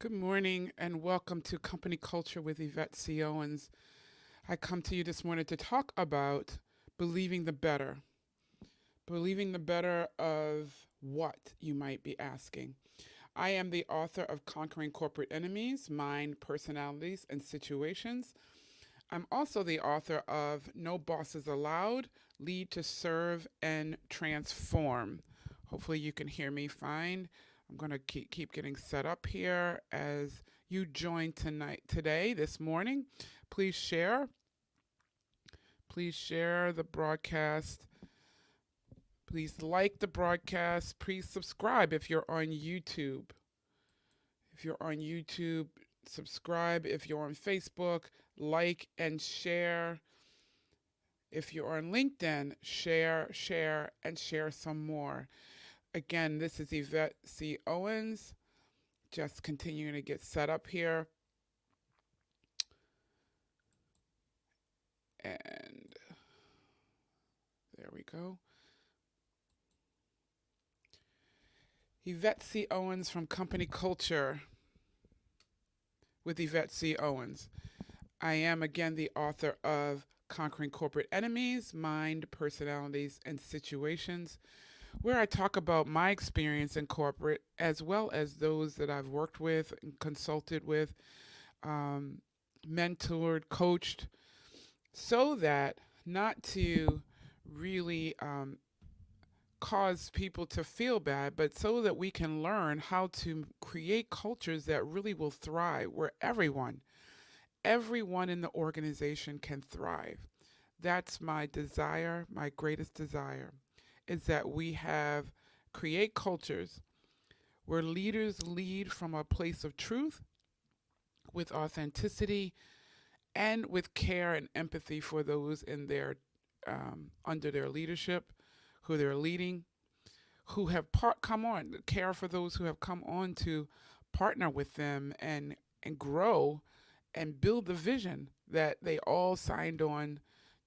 Good morning and welcome to Company Culture with Yvette C Owens. I come to you this morning to talk about believing the better. Believing the better of what, you might be asking. I am the author of Conquering Corporate Enemies, Mind, Personalities, and Situations. I'm also the author of No Bosses Allowed, Lead to Serve and Transform. Hopefully you can hear me fine. I'm going to keep getting set up here as you join today, this morning. Please share. Please share the broadcast. Please like the broadcast. Please subscribe if you're on YouTube. If you're on YouTube, subscribe. If you're on Facebook, like and share. If you're on LinkedIn, share, and share some more. Again, this is Yvette C Owens. Just continuing to get set up here. And there we go. Yvette C Owens from Company Culture with Yvette C Owens. I am again the author of Conquering Corporate Enemies, Mind, Personalities, and Situations, where I talk about my experience in corporate as well as those that I've worked with and consulted with, mentored, coached, so that not to really cause people to feel bad, but so that we can learn how to create cultures that really will thrive, where everyone in the organization can thrive. That's my desire, my greatest desire, is that we create cultures where leaders lead from a place of truth, with authenticity, and with care and empathy for those in their under their leadership, who they're leading, who have come on, care for those who have come on to partner with them and grow and build the vision that they all signed on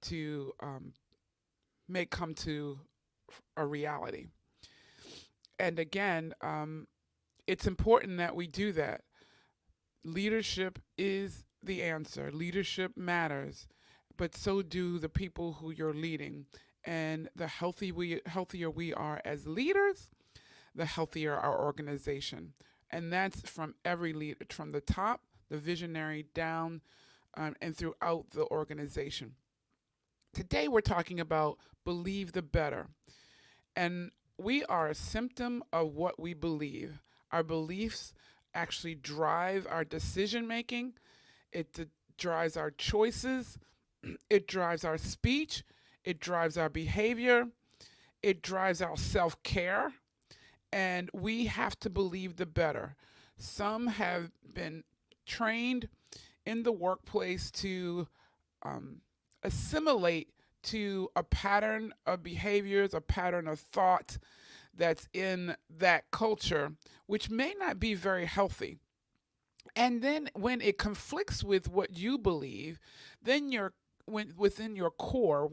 to make come to a reality. And again, it's important that we do that. Leadership is the answer. Leadership matters, but so do the people who you're leading. And the healthier we are as leaders, the healthier our organization. And that's from every leader, from the top, the visionary, down, and throughout the organization. Today we're talking about believe the better. And we are a symptom of what we believe. Our beliefs actually drive our decision making, drives our choices, it drives our speech, it drives our behavior, it drives our self care, and we have to believe the better. Some have been trained in the workplace to assimilate to a pattern of behaviors, a pattern of thought that's in that culture, which may not be very healthy. And then when it conflicts with what you believe, then within your core,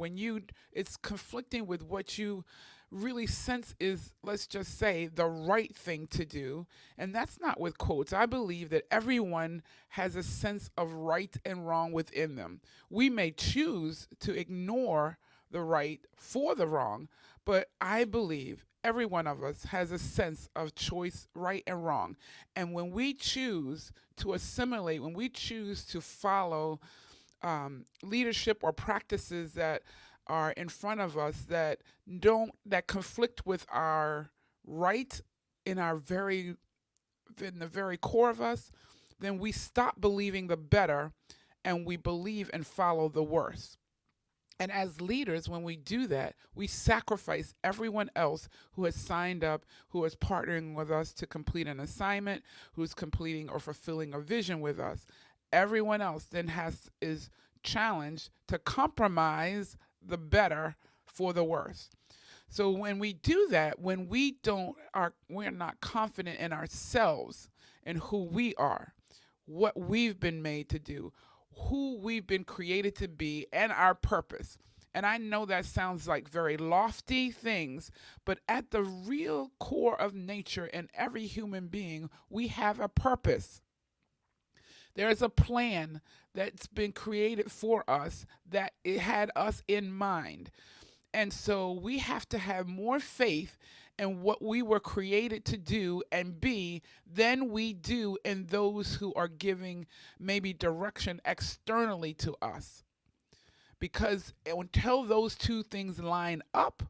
it's conflicting with what you really sense is, let's just say, the right thing to do. And that's not with quotes. I believe that everyone has a sense of right and wrong within them. We may choose to ignore the right for the wrong, but I believe every one of us has a sense of choice, right and wrong. And when we choose to assimilate, when we choose to follow leadership or practices that are in front of us that conflict with our right in the very core of us, then we stop believing the better and we believe and follow the worse. And as leaders, when we do that, we sacrifice everyone else who has signed up, who is partnering with us to complete an assignment, who's completing or fulfilling a vision with us. Everyone else then is challenged to compromise the better for the worse. So when we do that, when we're not confident in ourselves and who we are, what we've been made to do, who we've been created to be, and our purpose. And I know that sounds like very lofty things, but at the real core of nature in every human being, we have a purpose. There's a plan that's been created for us that it had us in mind. And so we have to have more faith in what we were created to do and be than we do in those who are giving maybe direction externally to us. Because until those two things line up,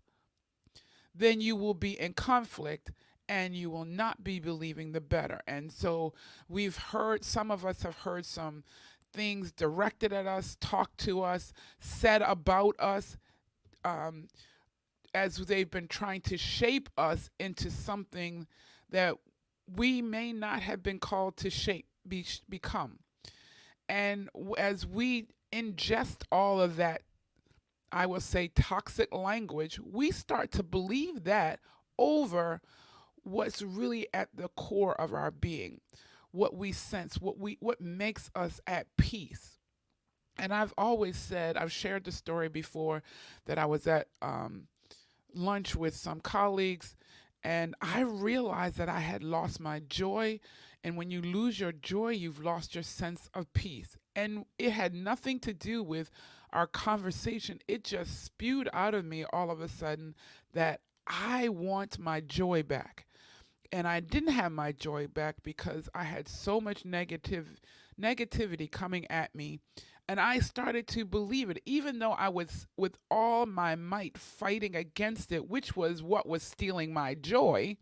then you will be in conflict and you will not be believing the better. And so we've heard, some of us have heard some things directed at us, talked to us, said about us, um, as they've been trying to shape us into something that we may not have been called to become. And as we ingest all of that, I will say toxic language, we start to believe that over what's really at the core of our being, what we sense, what makes us at peace. And I've always said, I've shared the story before that I was at lunch with some colleagues, and I realized that I had lost my joy. And when you lose your joy, you've lost your sense of peace. And it had nothing to do with our conversation. It just spewed out of me all of a sudden that I want my joy back. And I didn't have my joy back because I had so much negativity coming at me. And I started to believe it, even though I was with all my might fighting against it, which was what was stealing my joy.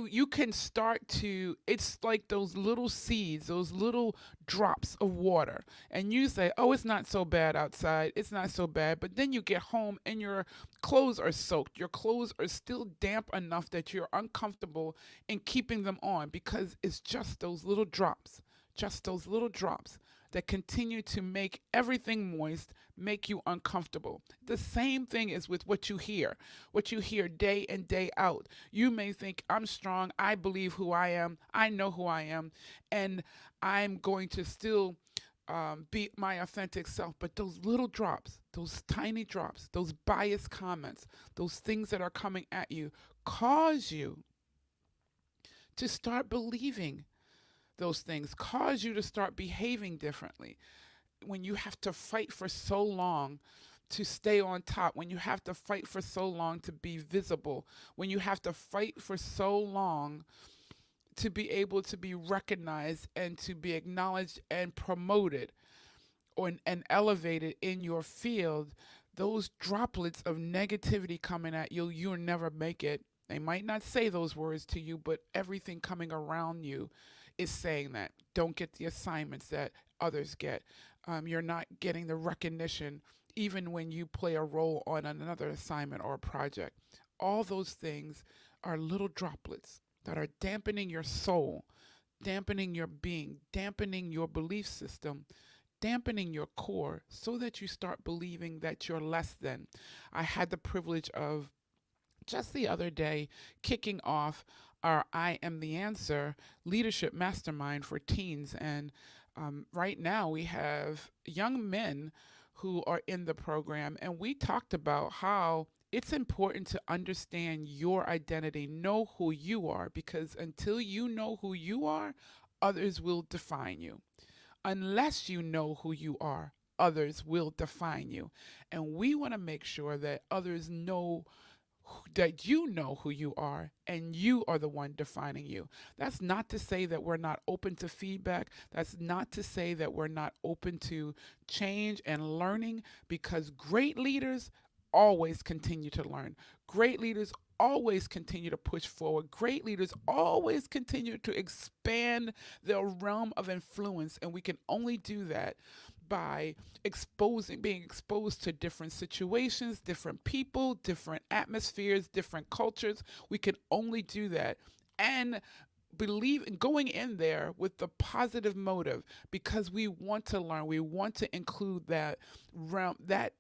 You can start to, it's like those little seeds, those little drops of water. And you say, oh, it's not so bad outside. It's not so bad. But then you get home and your clothes are soaked. Your clothes are still damp enough that you're uncomfortable in keeping them on because it's just those little drops, that continue to make everything moist, make you uncomfortable. The same thing is with what you hear day in, day out. You may think, I'm strong, I believe who I am, I know who I am, and I'm going to still be my authentic self. But those little drops, those tiny drops, those biased comments, those things that are coming at you cause you to start believing those things, cause you to start behaving differently. When you have to fight for so long to stay on top, when you have to fight for so long to be visible, when you have to fight for so long to be able to be recognized and to be acknowledged and promoted and elevated in your field, those droplets of negativity coming at you, you'll never make it. They might not say those words to you, but everything coming around you is saying that. Don't get the assignments that others get. You're not getting the recognition even when you play a role on another assignment or a project. All those things are little droplets that are dampening your soul, dampening your being, dampening your belief system, dampening your core so that you start believing that you're less than. I had the privilege of just the other day kicking off our I Am the Answer leadership mastermind for teens. And right now we have young men who are in the program, and we talked about how it's important to understand your identity, know who you are, because until you know who you are, others will define you. Unless you know who you are, others will define you. And we want to make sure that others know that you know who you are and you are the one defining you. That's not to say that we're not open to feedback. That's not to say that we're not open to change and learning, because great leaders always continue to learn. Great leaders always continue to push forward. Great leaders always continue to expand their realm of influence, and we can only do that by being exposed to different situations, different people, different atmospheres, different cultures. We can only do that and believe in going in there with the positive motive, because we want to learn. We want to include that realm, that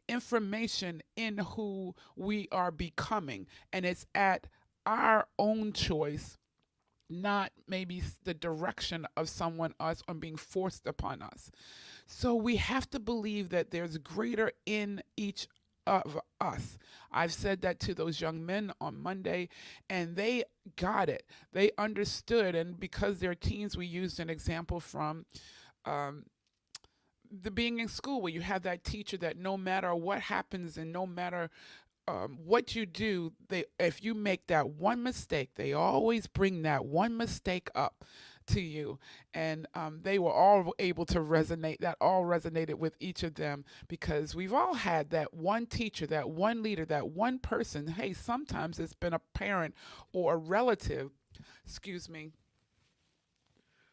information in who we are becoming, and it's at our own choice, not maybe the direction of someone else or being forced upon us. So we have to believe that there's greater in each of us. I've said that to those young men on Monday, and they got it. They understood. And because they're teens, we used an example from um, the being in school, where you have that teacher that no matter what happens and no matter what you do, they if you make that one mistake, they always bring that one mistake up to you. And they were all able to resonate. That all resonated with each of them, because we've all had that one teacher, that one leader, that one person. Hey, sometimes it's been a parent or a relative, excuse me,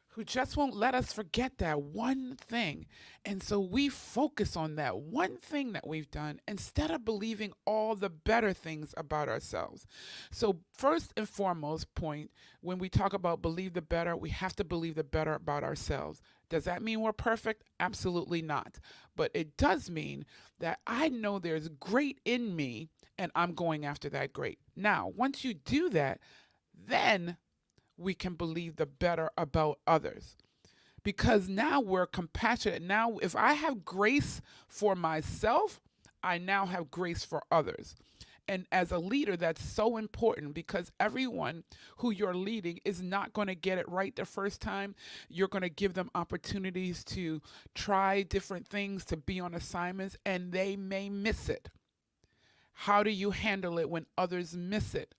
who just won't let us forget that one thing. And so we focus on that one thing that we've done instead of believing all the better things about ourselves. So, first and foremost, point when we talk about believe the better, we have to believe the better about ourselves. Does that mean we're perfect? Absolutely not. But it does mean that I know there's great in me and I'm going after that great. Now, once you do that, then we can believe the better about others, because now we're compassionate. Now, if I have grace for myself, I now have grace for others. And as a leader, that's so important, because everyone who you're leading is not going to get it right the first time. You're going to give them opportunities to try different things, to be on assignments, and they may miss it. How do you handle it when others miss it?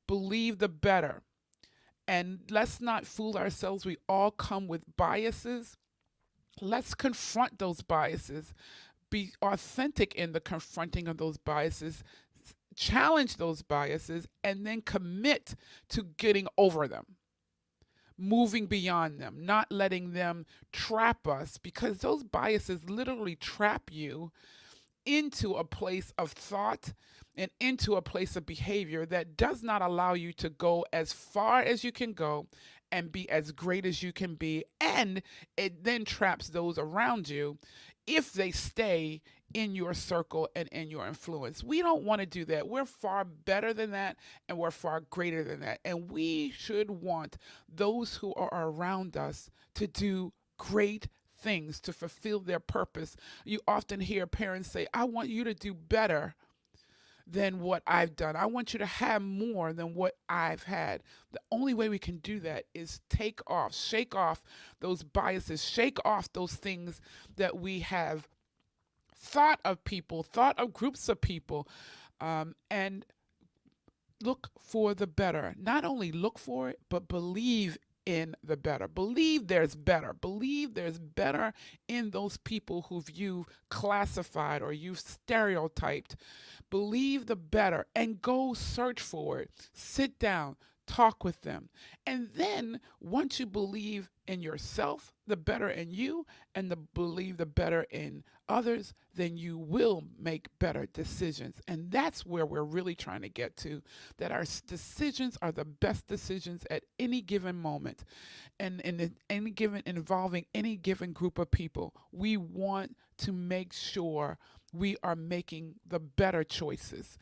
Believe the better. And let's not fool ourselves. We all come with biases. Let's confront those biases. Be authentic in the confronting of those biases. Challenge those biases and then commit to getting over them, moving beyond them, not letting them trap us, because those biases literally trap you into a place of thought and into a place of behavior that does not allow you to go as far as you can go and be as great as you can be. And it then traps those around you if they stay in your circle and in your influence. We don't want to do that. We're far better than that, and we're far greater than that. And we should want those who are around us to do great things, to fulfill their purpose. You often hear parents say, I want you to do better than what I've done. I want you to have more than what I've had. The only way we can do that is shake off those biases, shake off those things that we have thought of people, thought of groups of people, and look for the better. Not only look for it, but believe in the better. Believe there's better. Believe there's better in those people who you've classified or you've stereotyped. Believe the better and go search for it. Sit down, talk with them. And then once you believe in yourself, the better in you, and believe the better in others, then you will make better decisions. And that's where we're really trying to get to, that our decisions are the best decisions at any given moment. And any given involving any given group of people, we want to make sure we are making the better choices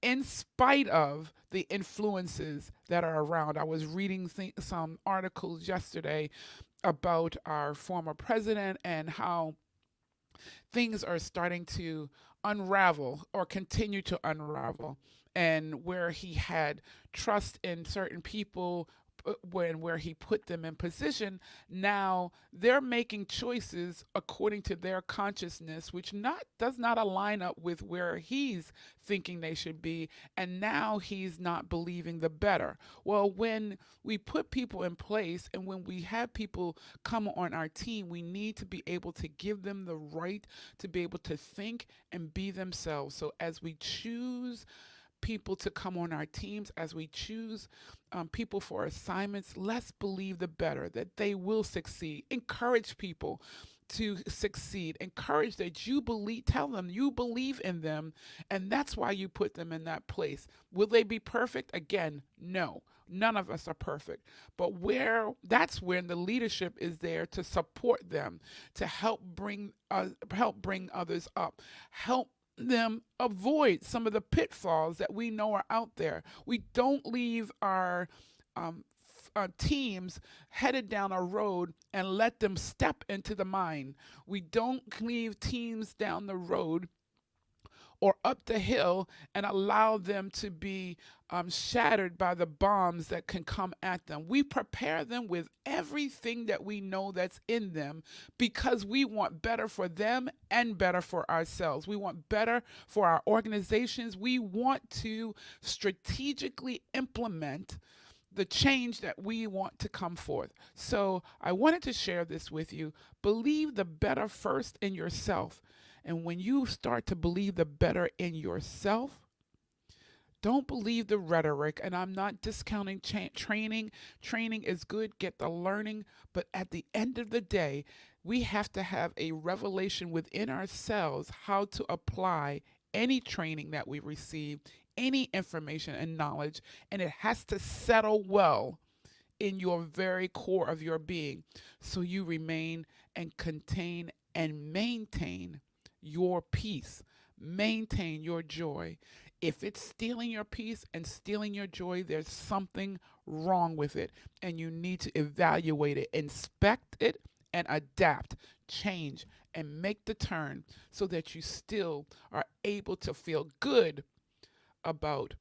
in spite of the influences that are around. I was reading some articles yesterday about our former president and how things are starting to unravel or continue to unravel, and where he had trust in certain people, where he put them in position, now they're making choices according to their consciousness, which does not align up with where he's thinking they should be, and now he's not believing the better. Well, when we put people in place and when we have people come on our team, we need to be able to give them the right to be able to think and be themselves. So as we choose people to come on our teams, as we choose people for assignments, let's believe the better, that they will succeed. Encourage people to succeed. Encourage that you believe, tell them you believe in them, and that's why you put them in that place. Will they be perfect? Again, no. None of us are perfect. But that's when the leadership is there to support them, to help bring others up, help them avoid some of the pitfalls that we know are out there. We don't leave our teams headed down a road and let them step into the mine. We don't leave teams down the road or up the hill and allow them to be shattered by the bombs that can come at them. We prepare them with everything that we know that's in them because we want better for them and better for ourselves. We want better for our organizations. We want to strategically implement the change that we want to come forth. So I wanted to share this with you. Believe the better first in yourself. And when you start to believe the better in yourself, don't believe the rhetoric. And I'm not discounting training. Training is good, get the learning. But at the end of the day, we have to have a revelation within ourselves how to apply any training that we receive, any information and knowledge, and it has to settle well in your very core of your being so you remain and contain and maintain your peace, maintain your joy. If it's stealing your peace and stealing your joy, there's something wrong with it, and you need to evaluate it, inspect it, and adapt, change, and make the turn so that you still are able to feel good about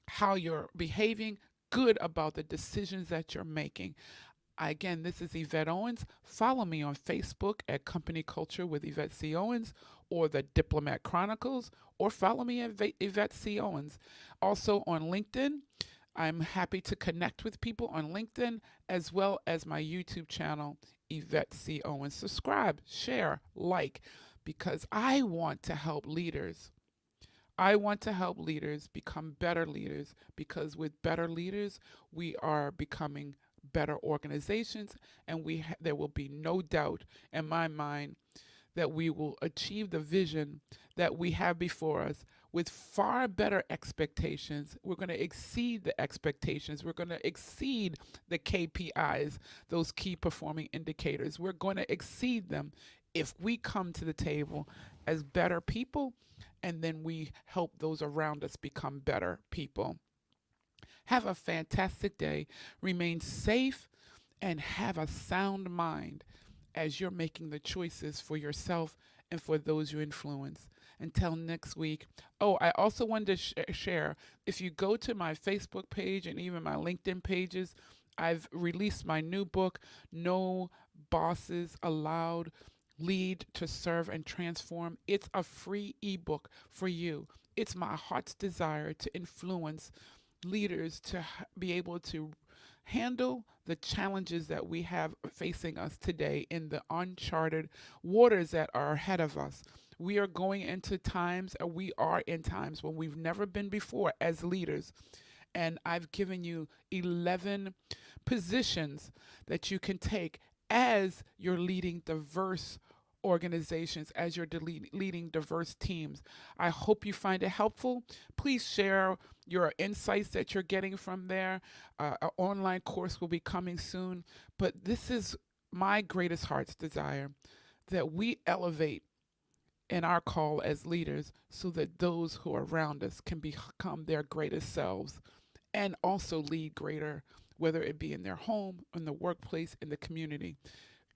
how you're behaving, good about the decisions that you're making. Again, this is Yvette Owens. Follow me on Facebook at Company Culture with Yvette C Owens or the Diplomat Chronicles, or follow me at Yvette C Owens. Also on LinkedIn, I'm happy to connect with people on LinkedIn as well as my YouTube channel, Yvette C Owens. Subscribe, share, like, because I want to help leaders. I want to help leaders become better leaders because with better leaders, we are becoming better organizations, and there will be no doubt in my mind that we will achieve the vision that we have before us with far better expectations. We're going to exceed the expectations. We're going to exceed the KPIs, those key performing indicators. We're going to exceed them if we come to the table as better people, and then we help those around us become better people. Have a fantastic day. Remain safe and have a sound mind as you're making the choices for yourself and for those you influence. Until next week. Oh, I also wanted to share, if you go to my Facebook page and even my LinkedIn pages, I've released my new book, No Bosses Allowed, Lead to Serve and Transform. It's a free ebook for you. It's my heart's desire to influence leaders to be able to handle the challenges that we have facing us today in the uncharted waters that are ahead of us. We are going into times, or we are in times when we've never been before as leaders. And I've given you 11 positions that you can take as you're leading diverse organizations, as you're leading diverse teams. I hope you find it helpful. Please share your insights that you're getting from there. An online course will be coming soon. But this is my greatest heart's desire, that we elevate in our call as leaders so that those who are around us can become their greatest selves and also lead greater, whether it be in their home, in the workplace, in the community.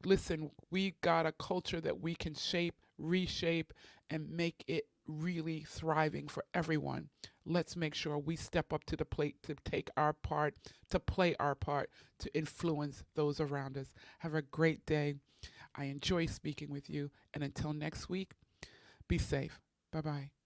Listen, we got a culture that we can shape, reshape, and make it really thriving for everyone. Let's make sure we step up to the plate to take our part, to play our part, to influence those around us. Have a great day. I enjoy speaking with you. And until next week, be safe. Bye-bye.